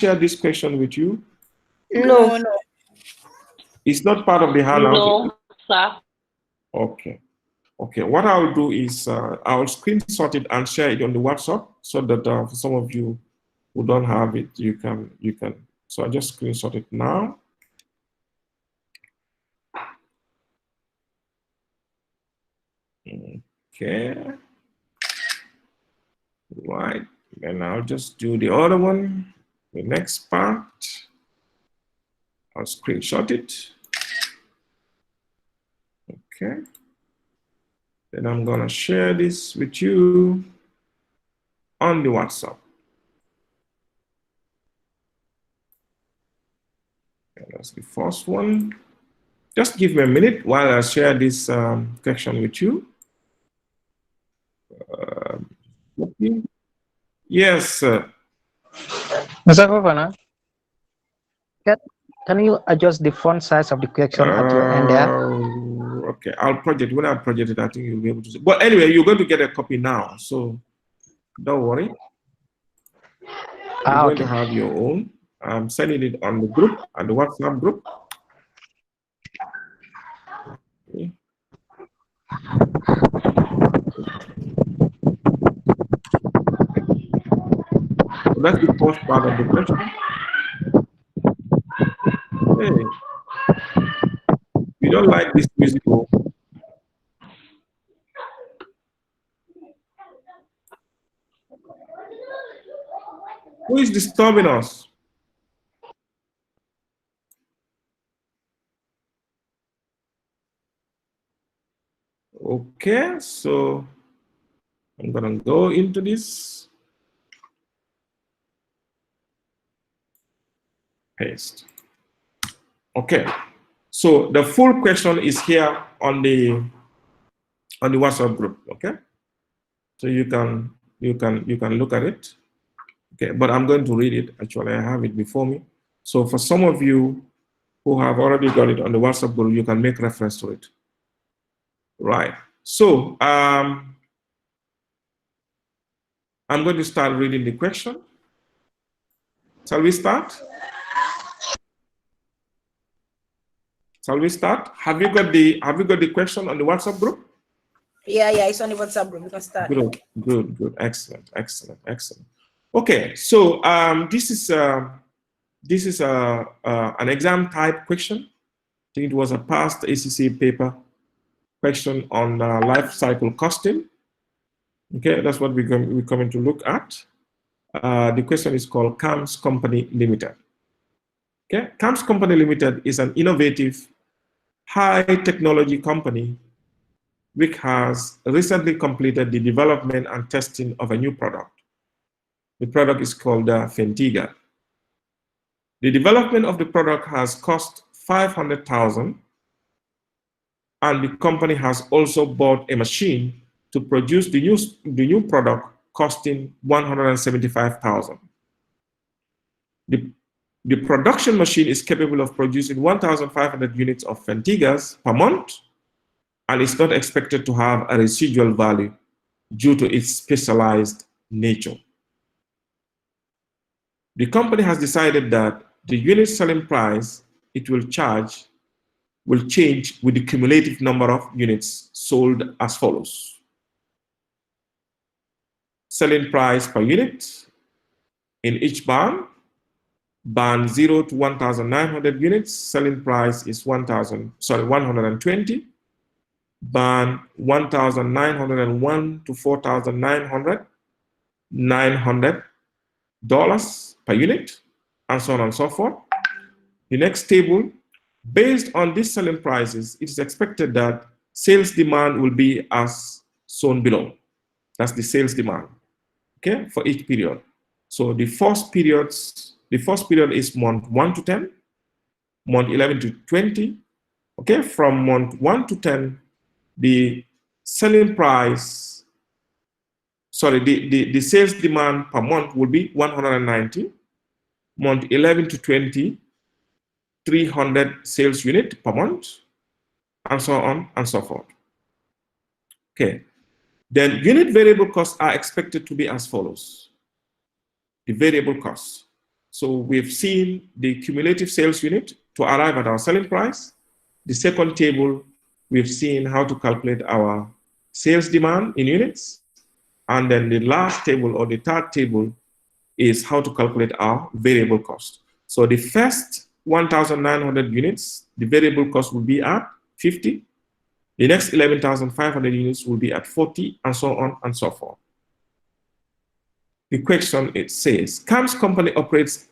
share this question with you? No. It's not part of the handout? No, sir. Okay. Okay, what I'll do is I'll screenshot it and share it on the WhatsApp so that for some of you who don't have it, you can. So I just screenshot it now. Okay. Right. Then I'll just do the other one. The next part. I'll screenshot it. Okay. Then I'm gonna share this with you on the WhatsApp. Okay, that's the first one. Just give me a minute while I share this question with you. Yes, sir. Mr. Governor, can you adjust the font size of the question at your end there? Okay, I'll project. When I project it, I think you'll be able to see. But anyway, you're going to get a copy now, so don't worry. You're going to have your own. I'm sending it on the group, on the WhatsApp group. Okay. So that's the first part of the question. Hey, you don't like this music? Who is disturbing us? Okay, so I'm gonna go into this. Paste. Okay, so the full question is here on the WhatsApp group. Okay, so you can look at it. Okay, but I'm going to read it. Actually, I have it before me. So for some of you who have already got it on the WhatsApp group, you can make reference to it. Right. So I'm going to start reading the question. Shall we start? Shall we start? Have you got the question on the WhatsApp group? Yeah, it's on the WhatsApp group. We can start. Good. Excellent. Okay, so this is an exam type question. I think it was a past ACC paper question on life cycle costing. Okay, that's what we're coming to look at. The question is called CAMS Company Limited. Okay, CAMS Company Limited is an innovative, high technology company which has recently completed the development and testing of a new product. The product is called Fentiga. The development of the product has cost $500,000, and the company has also bought a machine to produce the new product costing $175,000. The production machine is capable of producing 1,500 units of Fentigas per month, and is not expected to have a residual value due to its specialized nature. The company has decided that the unit selling price it will charge will change with the cumulative number of units sold as follows. Selling price per unit in each band 0 to 1,900 units, selling price is 120. Band 1,901 to 4,900, $900 per unit, and so on and so forth. The next table, based on these selling prices, it is expected that sales demand will be as shown below. That's the sales demand, okay, for each period. So the first period is month 1 to 10, month 11 to 20. Okay, from month 1 to 10, the selling price, the sales demand per month will be 190. Month 11 to 20, 300 sales unit per month, and so on and so forth. Okay, then unit variable costs are expected to be as follows. The variable costs. So we've seen the cumulative sales unit to arrive at our selling price. The second table, we've seen how to calculate our sales demand in units. And then the last table, or the third table, is how to calculate our variable cost. So the first 1,900 units, the variable cost will be at 50. The next 11,500 units will be at 40, and so on and so forth. The question, it says, CAM's company operates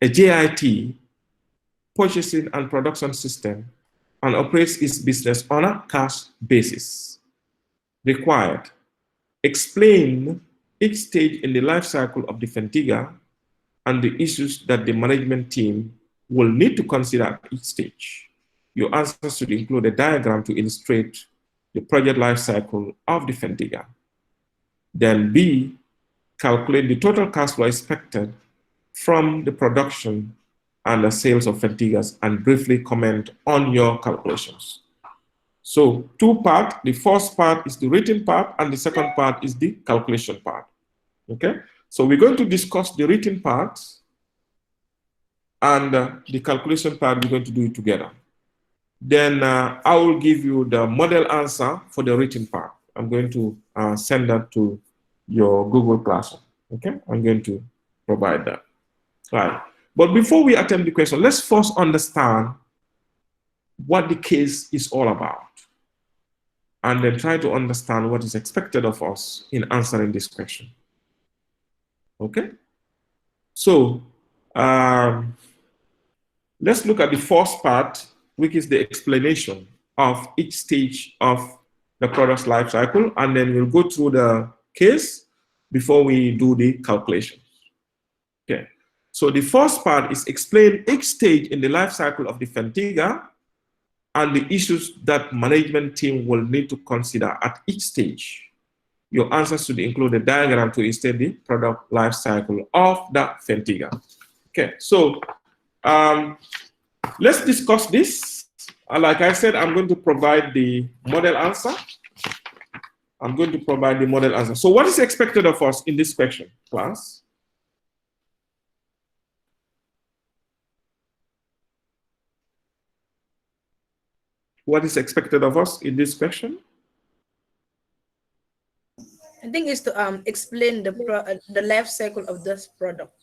a JIT, purchasing and production system, and operates its business on a cash basis. Required, explain each stage in the life cycle of the Fentiga and the issues that the management team will need to consider at each stage. Your answers should include a diagram to illustrate the project life cycle of the Fentiga. Then B, calculate the total cash flow expected from the production and the sales of Fentigas and briefly comment on your calculations. So two parts, the first part is the written part and the second part is the calculation part, okay? So we're going to discuss the written part and the calculation part, we're going to do it together. Then I will give you the model answer for the written part. I'm going to send that to your Google Classroom, okay? I'm going to provide that. All right. But before we attempt the question, let's first understand what the case is all about, and then try to understand what is expected of us in answering this question. Okay? So, let's look at the first part, which is the explanation of each stage of the product's life cycle, and then we'll go through the case before we do the calculations. Okay. So the first part is explain each stage in the life cycle of the Fentiga and the issues that management team will need to consider at each stage. Your answers should include a diagram to illustrate the product life cycle of the Fentiga. Okay, so let's discuss this. Like I said, I'm going to provide the model answer. I'm going to provide the model answer. So what is expected of us in this question, class? What is expected of us in this question? I think it's to explain the life cycle of this product.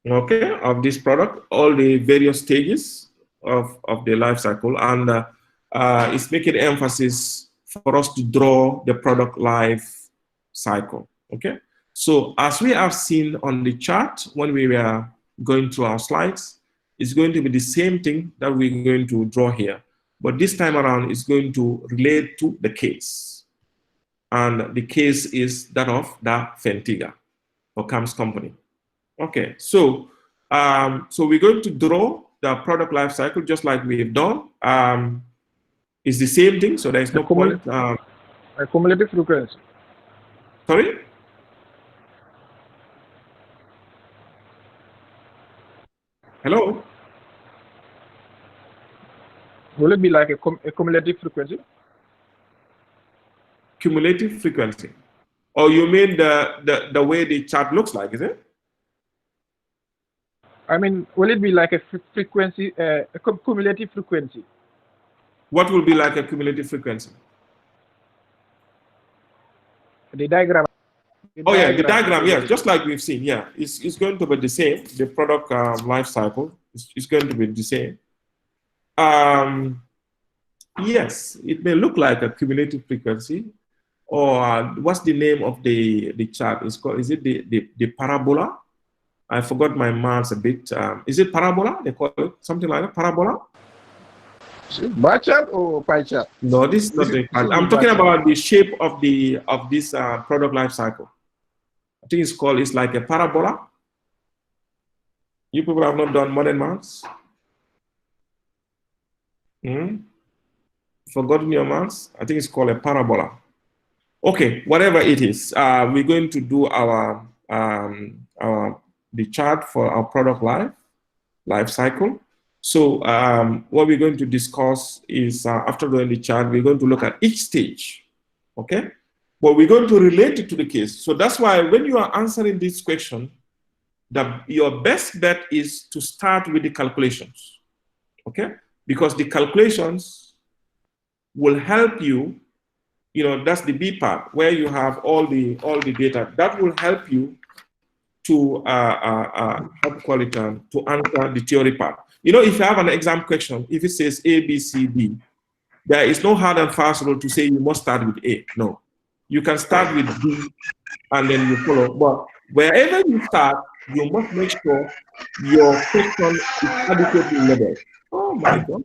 Okay, of this product, all the various stages of the life cycle, and it's making emphasis for us to draw the product life cycle. Okay, so as we have seen on the chart when we were going through our slides, it's going to be the same thing that we're going to draw here. But this time around, it's going to relate to the case. And the case is that of the Fentiga, or CAM's company. Okay, so, so we're going to draw the product life cycle just like we've done. It's the same thing, so there's no point. Cumulative frequency. Sorry? Hello? Will it be like a cumulative frequency? Cumulative frequency. Or you mean the way the chart looks like, is it? I mean, will it be like a frequency, a cumulative frequency? What will be like a cumulative frequency? The diagram. Oh yeah, the diagram, yes, just like we've seen, yeah. It's going to be the same. The product life cycle is going to be the same. Yes, it may look like a cumulative frequency, or what's the name of the chart? It's called, is it the parabola? I forgot my maths a bit. Is it parabola? They call it something like that, parabola? Bar chart or pie chart? No, this is not the chart. I'm talking about the shape of this product life cycle. I think it's like a parabola. You people have not done modern maths? Forgotten your maths? I think it's called a parabola. Okay, whatever it is, we're going to do the chart for our product life cycle. So what we're going to discuss is after doing the chart, we're going to look at each stage, okay? But we're going to relate it to the case. So that's why when you are answering this question, your best bet is to start with the calculations, okay? Because the calculations will help you, that's the B part, where you have all the data. That will help you to to answer the theory part. If you have an exam question, if it says A, B, C, D, there is no hard and fast rule to say you must start with A. No, you can start with B and then you follow. But wherever you start, you must make sure your question is adequately labeled. Oh my God.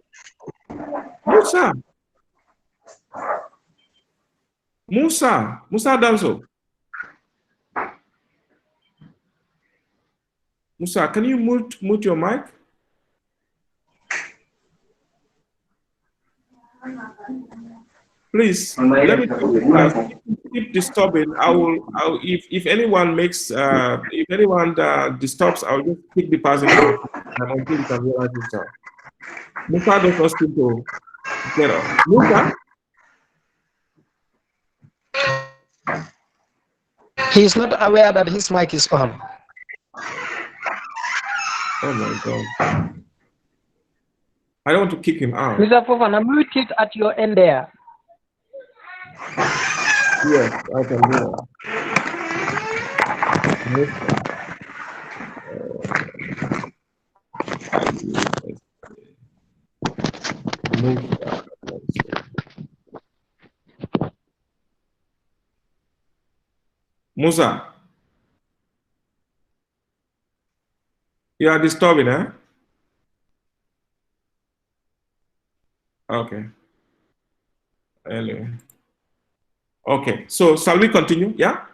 Musa Danso. Musa, can you mute your mic? Please, let me keep disturbing. I will if anyone makes if anyone disturbs, I'll just kick the person out until you can realize himself. Musa does not seem to get up. Musa? He is not aware that his mic is on. Oh my God. I don't want to kick him out. Mr. Fofana, mute it at your end there. Yes, I can do that. Musa, you are disturbing, eh? Okay. Anyway. Okay, so shall we continue? Yeah?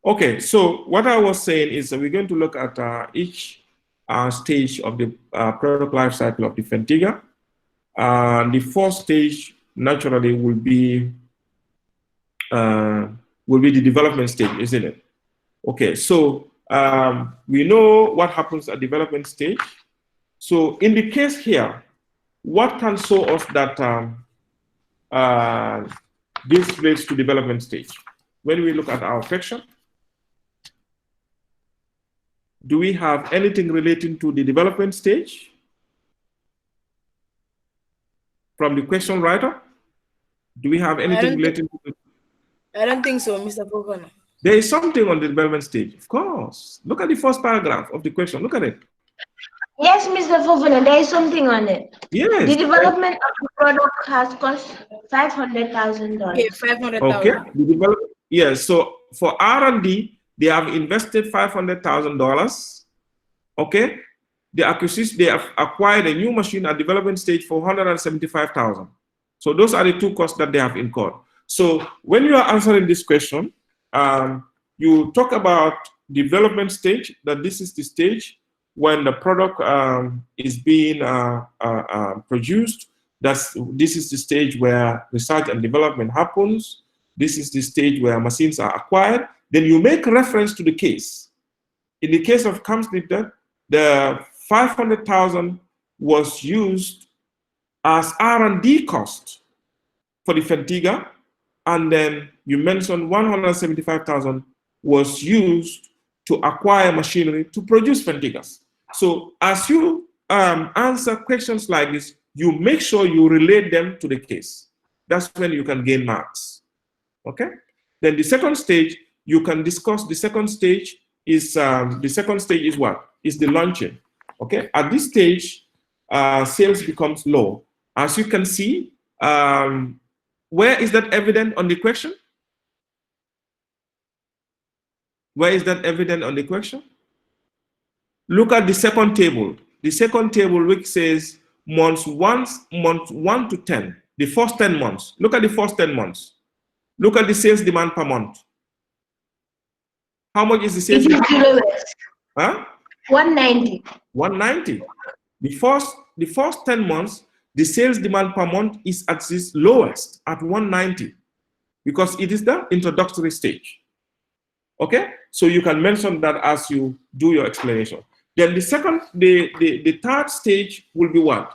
Okay, so what I was saying is that we're going to look at each stage of the product life cycle of the Fentiga. The first stage, naturally, will be the development stage, isn't it? Okay, so we know what happens at development stage. So in the case here, what can show us that this relates to development stage? When we look at our section, do we have anything relating to the development stage from the question writer? Do we have anything relating to the... I don't think so, Mr. Fofana. There is something on the development stage, of course. Look at the first paragraph of the question. Look at it. Yes, Mr. Fofana, there is something on it. Yes. The development of the product has cost $500,000. Okay, 500,000. Okay. Yes. So for R&D, they have invested $500,000. Okay. They have acquired a new machine at development stage for $175,000. So those are the two costs that they have incurred. So when you are answering this question, you talk about development stage, that this is the stage when the product is being produced. This is the stage where research and development happens. This is the stage where machines are acquired. Then you make reference to the case. In the case of CAMSNIP, the 500,000 was used as R&D cost for the Fentiga, and then you mentioned 175,000 was used to acquire machinery to produce Fentigas. So as you answer questions like this, you make sure you relate them to the case. That's when you can gain marks. Okay? Then the second stage, you can discuss the second stage is what? Is the launching. Okay? At this stage, sales becomes low. As you can see, where is that evident on the question? Where is that evident on the question? Look at the second table. The second table which says month 1 to 10, the first 10 months. Look at the first 10 months. Look at the sales demand per month. How much is the sales demand? Huh? 190. 190. The first 10 months, the sales demand per month is at its lowest at 190 because it is the introductory stage. Okay? So you can mention that as you do your explanation. Then the third stage will be what?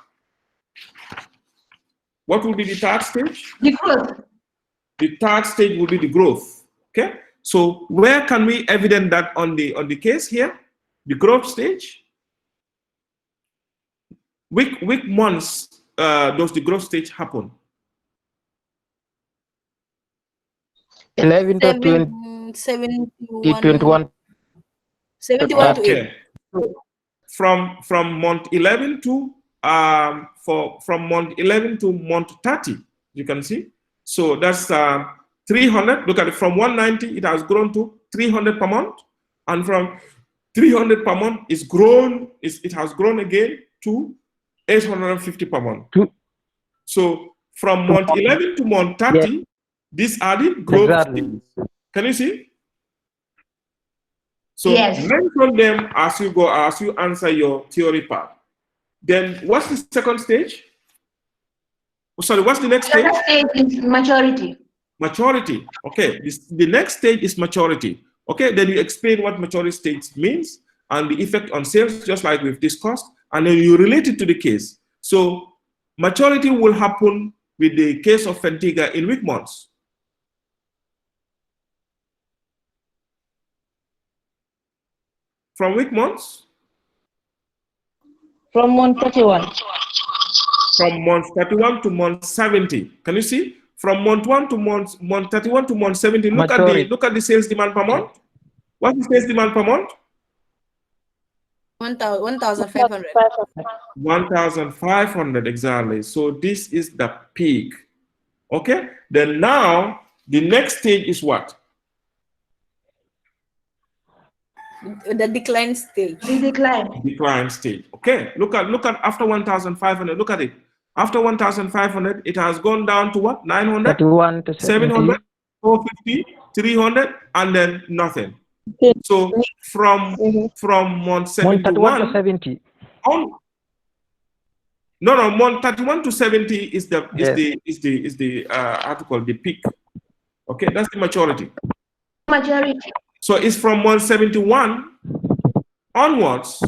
What will be the third stage? The growth. The third stage will be the growth. Okay? So where can we evidence that on the case here? The growth stage. Which months does the growth stage happen? 11 to 20, 71. 21. 71 to 8. Okay. From month 11 to from month 11 to month 30, you can see. So that's 300. Look at it. From 190, it has grown to 300 per month, and from 300 per month is grown. It has grown again to 850 per month. So from month 11 to month 30, these are the growth stages. Can you see? So mention them as you go, as you answer your theory part. Then what's the second stage? Oh, sorry, what's the next stage? The next stage is maturity. Maturity. Okay, the next stage is maturity. Okay, then you explain what maturity stage means and the effect on sales, just like we've discussed, and then you relate it to the case. So maturity will happen with the case of Fentiga in which months? From which months? From month 31. From month 31 to month 70. Can you see? From month 1 to month 31 to month 70. Look at the sales demand per month. What's the sales demand per month? 1,500. 1,500 exactly. So this is the peak. Okay. Then now the next stage is what? The decline stage. The decline. Decline stage. Okay. Look at after 1,500. Look at it. After 1,500, it has gone down to what? 900, 31 to 700, 450, 300, and then nothing. So from month 71 to 70. on, no, month 31 to 70 is the article, the peak. Okay, that's the maturity. Maturity. So it's from month 71 onwards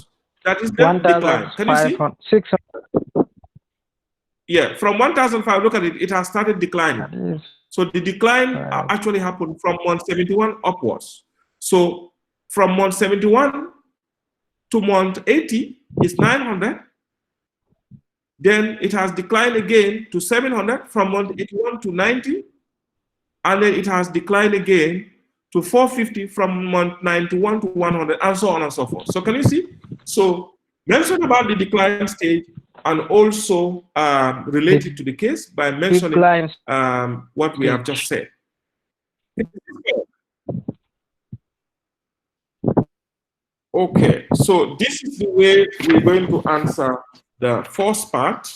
that is the decline. Can you see? 600. Yeah, from 1,005, look at it, it has started declining. So the decline actually happened from month 71 upwards. So from month 71 to month 80 is 900. Then it has declined again to 700 from month 81 to 90. And then it has declined again to 450 from month 91 to 100, and so on and so forth. So can you see? So mention about the decline stage and also related to the case by mentioning what we have just said. Okay, so this is the way we're going to answer the first part.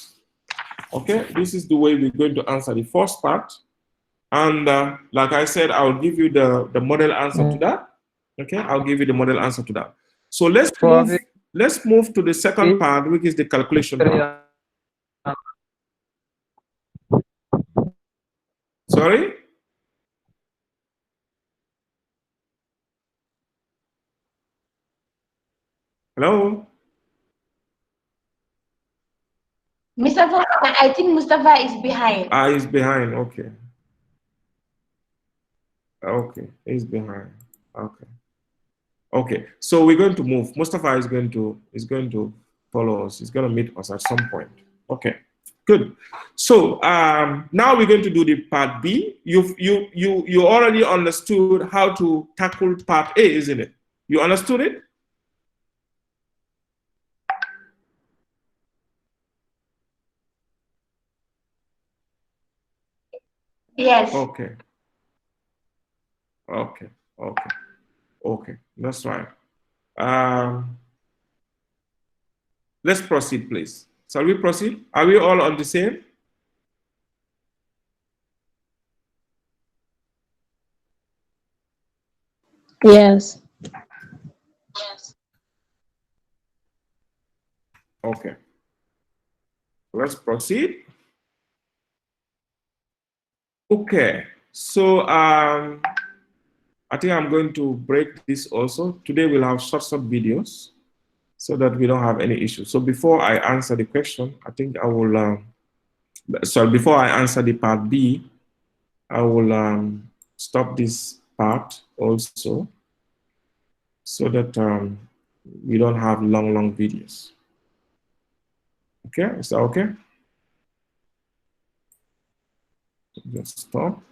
Okay, this is the way we're going to answer the first part. And like I said, I'll give you the model answer to that. Okay, I'll give you the model answer to that. So let's move to the second part, which is the calculation part. Sorry? Hello? Mustafa, I think Mustafa is behind. He's behind. Okay. Okay, he's behind. Okay. Okay, so we're going to move. Mustafa is going to follow us. He's going to meet us at some point. Okay, good. So now we're going to do the part B. You already understood how to tackle part A, isn't it? You understood it? Yes. Okay. Okay. Okay. Okay. That's right. Let's proceed, please. Shall we proceed? Are we all on the same? Yes. Yes. Okay. Let's proceed. Okay. So I think I'm going to break this also. Today we'll have short videos so that we don't have any issues. So before I answer the question, I think I will, before I answer the part B, I will stop this part also, so that we don't have long videos. Okay, is that okay? Just stop.